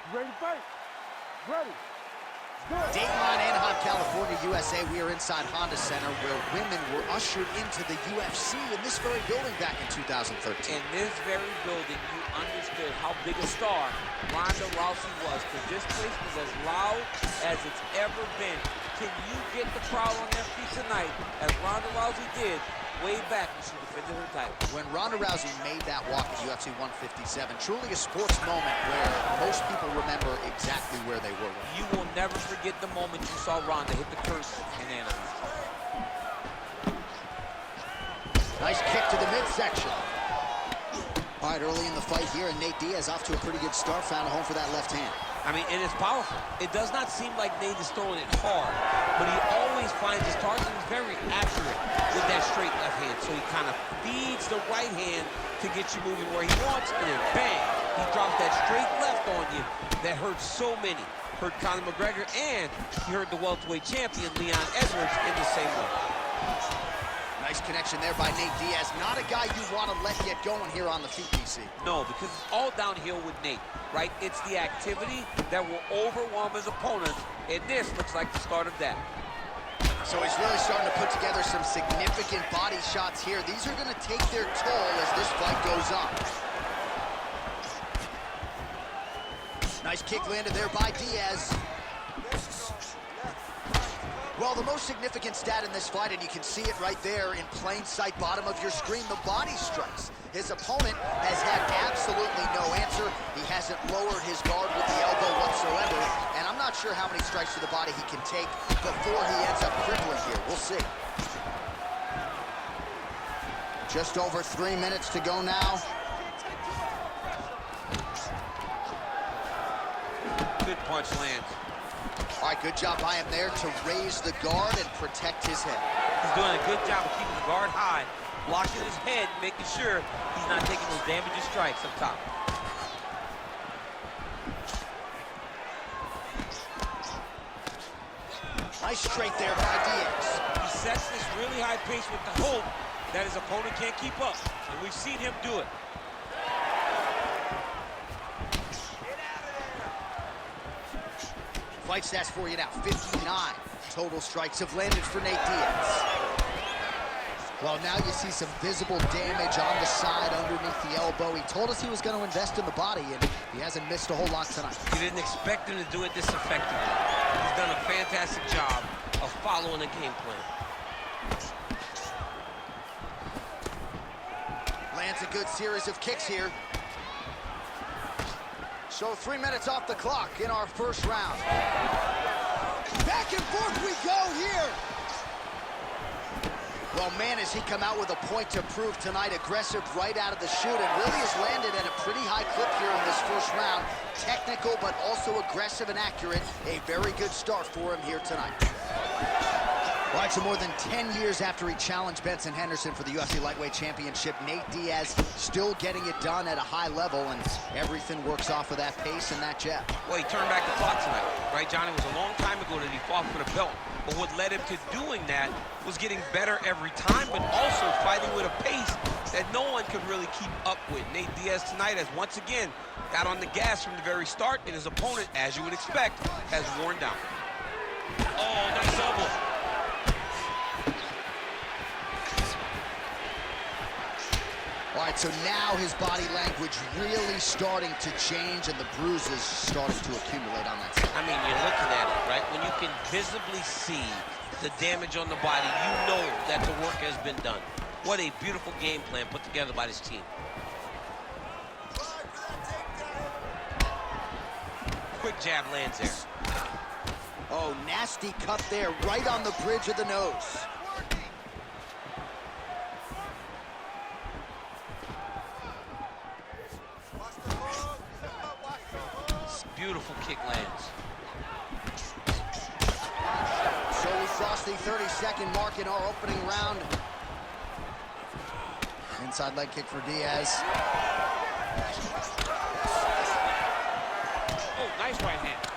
Ready to fight? Ready. Dateline, Anaheim, California, USA. We are inside Honda Center where women were ushered into the UFC in this very building back in 2013. In this very building, you understood how big a star Ronda Rousey was, because this place was as loud as it's ever been. Can you get the crowd on their feet tonight, as Ronda Rousey did way back when she defended her title? When Ronda Rousey made that walk at UFC 157, truly a sports moment where most people remember exactly where they were. You will never forget the moment you saw Ronda hit the curtain in Anaheim. Nice kick to the midsection. All right, early in the fight here, and Nate Diaz off to a pretty good start, found a home for that left hand. I mean, and it's powerful. It does not seem like Nate is throwing it hard, but he always finds his target. He's very accurate with that straight left hand. So he kind of feeds the right hand to get you moving where he wants, and then bang, he drops that straight left on you that hurts so many. Hurt Conor McGregor, and he hurt the welterweight champion, Leon Edwards, in the same way. Nice connection there by Nate Diaz. Not a guy you want to let get going here on the feet, DC. No, because it's all downhill with Nate, right? It's the activity that will overwhelm his opponents, and this looks like the start of that. So he's really starting to put together some significant body shots here. These are going to take their toll as this fight goes on. Nice kick landed there by Diaz. Well, the most significant stat in this fight, and you can see it right there in plain sight, bottom of your screen, the body strikes. His opponent has had absolutely no answer. He hasn't lowered his guard with the elbow whatsoever, and I'm not sure how many strikes to the body he can take before he ends up crippling here. We'll see. Just over 3 minutes to go now. Good punch lands. All right, good job by him there to raise the guard and protect his head. He's doing a good job of keeping the guard high, blocking his head, making sure he's not taking those damaging strikes up top. Nice straight there by Diaz. He sets this really high pace with the hope that his opponent can't keep up, and we've seen him do it. Fight stats for you now, 59 total strikes have landed for Nate Diaz. Well, now you see some visible damage on the side underneath the elbow. He told us he was going to invest in the body, and he hasn't missed a whole lot tonight. You didn't expect him to do it this effectively. He's done a fantastic job of following the game plan. Lands a good series of kicks here. So 3 minutes off the clock in our first round. Back and forth we go here. Well, man, has he come out with a point to prove tonight. Aggressive right out of the chute, and really has landed at a pretty high clip here in this first round. Technical, but also aggressive and accurate. A very good start for him here tonight. All right, so more than 10 years after he challenged Benson Henderson for the UFC Lightweight Championship, Nate Diaz still getting it done at a high level, and everything works off of that pace and that jab. Well, he turned back the clock tonight, right, Johnny? It was a long time ago that he fought for the belt, but what led him to doing that was getting better every time, but also fighting with a pace that no one could really keep up with. Nate Diaz tonight has once again got on the gas from the very start, and his opponent, as you would expect, has worn down. Oh, nice elbow. All right, so now his body language really starting to change, and the bruises starting to accumulate on that side. I mean, you're looking at it, right? When you can visibly see the damage on the body, you know that the work has been done. What a beautiful game plan put together by this team. Quick jab lands there. Oh, nasty cut there, right on the bridge of the nose. Beautiful kick lands. So we crossed the 30-second mark in our opening round. Inside leg kick for Diaz. Oh, nice right hand.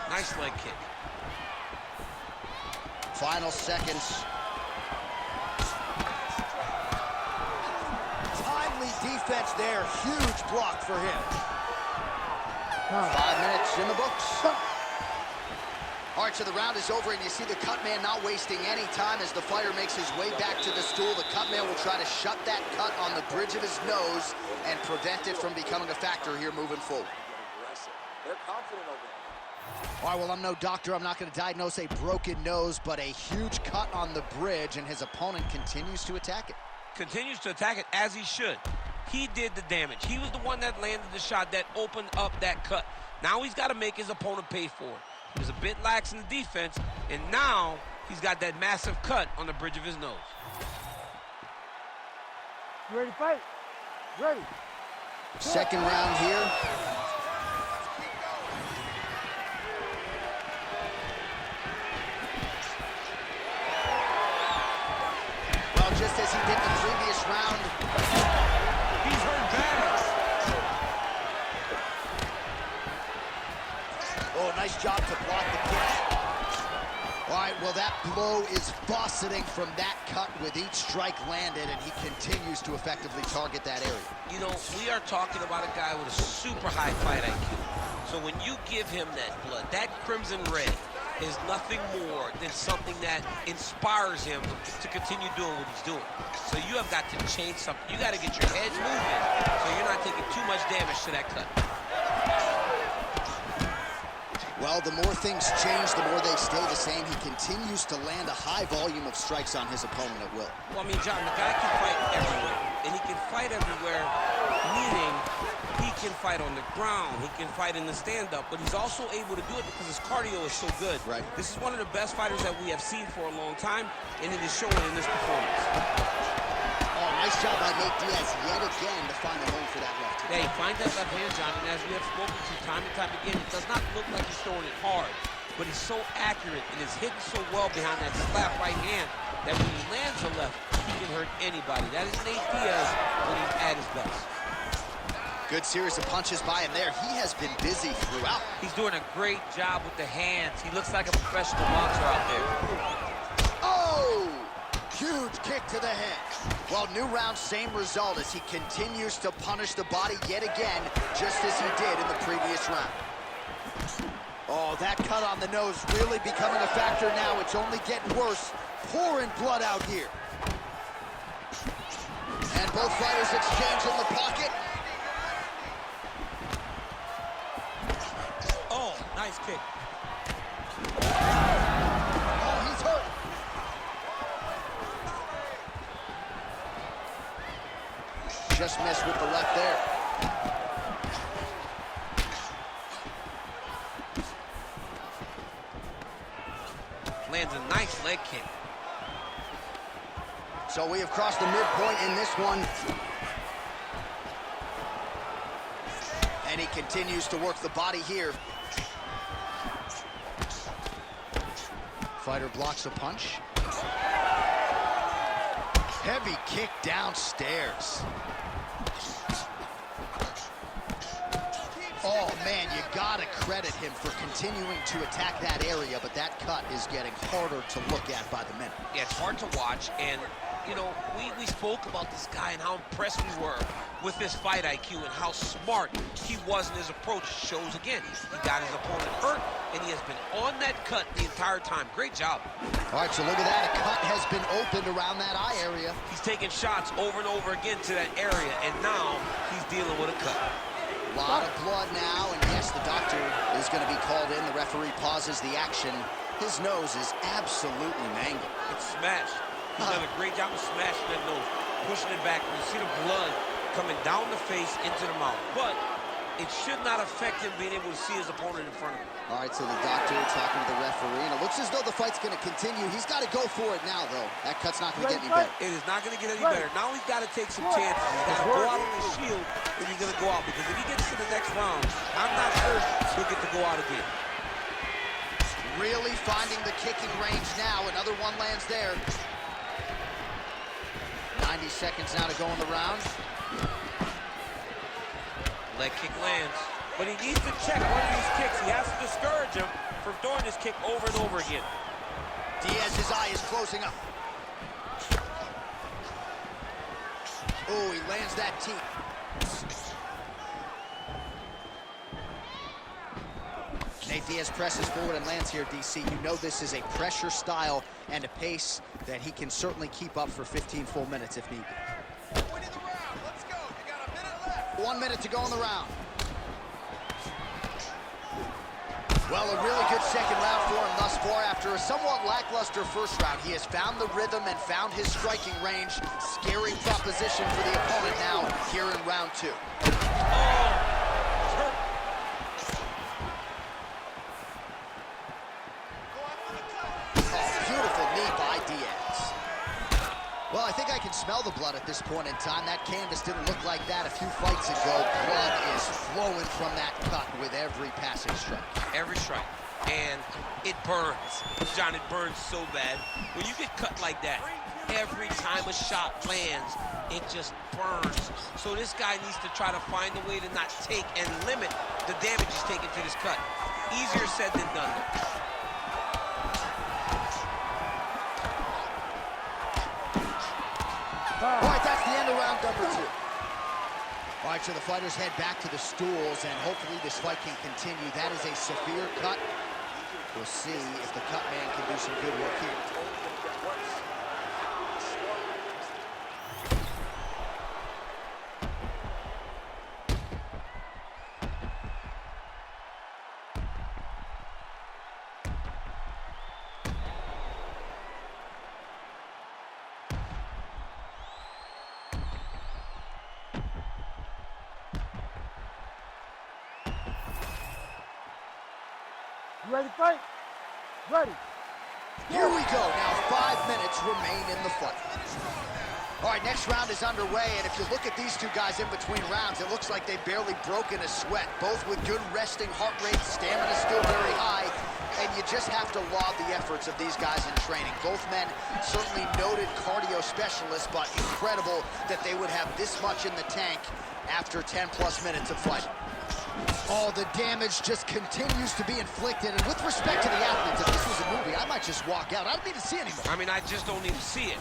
Nice leg kick. Final seconds. Timely defense there. Huge block for him. 5 minutes in the books. All right, so the round is over, and you see the cut man not wasting any time as the fighter makes his way back to the stool. The cut man will try to shut that cut on the bridge of his nose and prevent it from becoming a factor here moving forward. They're confident over there. All right, well, I'm no doctor. I'm not going to diagnose a broken nose, but a huge cut on the bridge, and his opponent continues to attack it. Continues to attack it as he should. He did the damage. He was the one that landed the shot that opened up that cut. Now he's got to make his opponent pay for it. He was a bit lax in the defense, and now he's got that massive cut on the bridge of his nose. You ready to fight? Ready. Second round here. Well, just as he did the previous round. He's hurt bad. Oh, nice job to block the kick. All right, well, that blow is fauceting from that cut with each strike landed, and he continues to effectively target that area. You know, we are talking about a guy with a super high fight IQ. So when you give him that blood, that crimson red is nothing more than something that inspires him to continue doing what he's doing. So you have got to change something. You got to get your edge moving so you're not taking too much damage to that cut. Well, the more things change, the more they stay the same. He continues to land a high volume of strikes on his opponent at will. Well, I mean, John, the guy can fight everywhere. And he can fight everywhere, meaning he can fight on the ground. He can fight in the stand-up. But he's also able to do it because his cardio is so good. Right. This is one of the best fighters that we have seen for a long time, and it is showing in this performance. Oh, nice job by Nate Diaz yet again to find a home for that left hook. Yeah, he finds that left hand, John, and as we have spoken to time and time again, it does not look like he's throwing it hard, but he's so accurate and is hitting so well behind that slap right hand that when he lands a left, he can hurt anybody. That is Nate Diaz when he's at his best. Good series of punches by him there. He has been busy throughout. He's doing a great job with the hands. He looks like a professional boxer out there. Oh! Huge kick to the head. Well, new round, same result as he continues to punish the body yet again, just as he did in the previous round. Oh, that cut on the nose really becoming a factor now. It's only getting worse. Pouring blood out here. And both fighters exchange in the pocket. Oh, nice kick. Oh, he's hurt. Just missed with the left there. Lands a nice leg kick. So we have crossed the midpoint in this one. And he continues to work the body here. Fighter blocks a punch. Heavy kick downstairs. Oh, man, you gotta credit him for continuing to attack that area, but that cut is getting harder to look at by the minute. Yeah, it's hard to watch, and, you know, we spoke about this guy and how impressed we were with his fight IQ and how smart he was in his approach. Shows again, he got his opponent hurt, and he has been on that cut the entire time. Great job. All right, so look at that. A cut has been opened around that eye area. He's taking shots over and over again to that area, and now he's dealing with a cut. A lot of blood now, and yes, the doctor is going to be called in. The referee pauses the action. His nose is absolutely mangled. It's smashed. He's done a great job of smashing that nose, pushing it back. You see the blood coming down the face into the mouth. But it should not affect him being able to see his opponent in front of him. All right, so the doctor talking to the referee, and it looks as though the fight's going to continue. He's got to go for it now, though. That cut's not going to get any better. It is not going to get any better. Now he's got to take some chances. He's got to go out on the shield if he's going to go out. Because if he gets to the next round, I'm not sure he'll get to go out again. Really finding the kicking range now. Another one lands there. 90 seconds now to go in the round. Leg kick lands. But he needs to check one of these kicks. He has to discourage him from throwing this kick over and over again. Diaz's eye is closing up. Oh, he lands that teep. Nate Diaz presses forward and lands here, DC. You know this is a pressure style and a pace that he can certainly keep up for 15 full minutes if need be. Winning the round. Let's go. You got a minute left. 1 minute to go in the round. Well, a really good second round for him thus far. After a somewhat lackluster first round, he has found the rhythm and found his striking range. Scary proposition for the opponent now here in round 2. Beautiful knee by Diaz. Well, I think I can smell the blood at this point in time. That canvas didn't look like that a few fights ago. Blood is flowing from that cut with every passing strike. Every strike. And it burns. John, it burns so bad. When you get cut like that, every time a shot lands, it just burns. So this guy needs to try to find a way to not take and limit the damage he's taking to this cut. Easier said than done. All right, that's the end of round number 2. All right, so the fighters head back to the stools, and hopefully this fight can continue. That is a severe cut. We'll see if the cut man can do some good work here. You ready to fight? Ready. Here we go. Now 5 minutes remain in the fight. All right, next round is underway, and if you look at these two guys in between rounds, it looks like they've barely broken a sweat. Both with good resting heart rates, stamina still very high, and you just have to laud the efforts of these guys in training. Both men certainly noted cardio specialists, but incredible that they would have this much in the tank after 10-plus minutes of fighting. Oh, the damage just continues to be inflicted. And with respect to the athletes, if this was a movie, I might just walk out. I don't need to see anymore. I mean, I just don't even see it.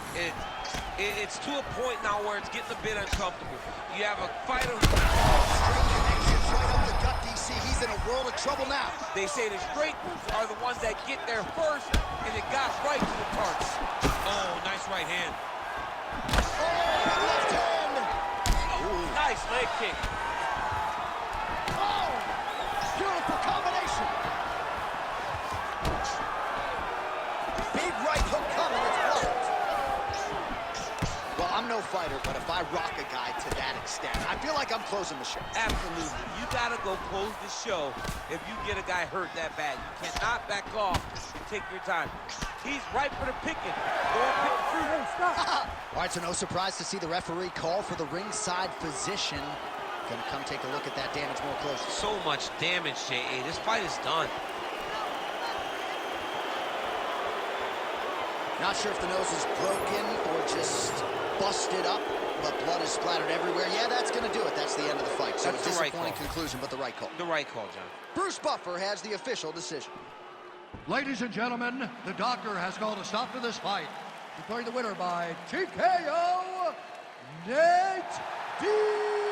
It's to a point now where it's getting a bit uncomfortable. You have a fighter who... Straight connections right up the gut, DC. He's in a world of trouble now. They say the straight are the ones that get there first, and it got right to the target. Oh, nice right hand. Oh, big left hand. Oh, nice leg kick. Beautiful combination. Big right hook coming, it's blocked. Well, I'm no fighter, but if I rock a guy to that extent, I feel like I'm closing the show. Absolutely. You gotta go close the show if you get a guy hurt that bad. You cannot back off. Take your time. He's ripe for the picking. Go and pick the fruit. Hey, stop. All right, so no surprise to see the referee call for the ringside physician. Gonna come take a look at that damage more closely. So much damage, J.A. This fight is done. Not sure if the nose is broken or just busted up, but blood is splattered everywhere. Yeah, that's gonna do it. That's the end of the fight. So That's a the right disappointing call. conclusion, but the right call. The right call, John. Bruce Buffer has the official decision. Ladies and gentlemen, the doctor has called a stop to this fight, declaring the winner by TKO, Nate Diaz.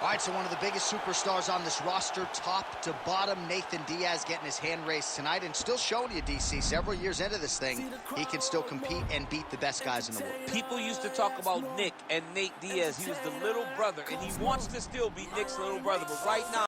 All right, so one of the biggest superstars on this roster, top to bottom, Nathan Diaz getting his hand raised tonight and still showing you, DC, several years into this thing, he can still compete and beat the best guys in the world. People used to talk about Nick and Nate Diaz. He was the little brother, and he wants to still be Nick's little brother. But right now,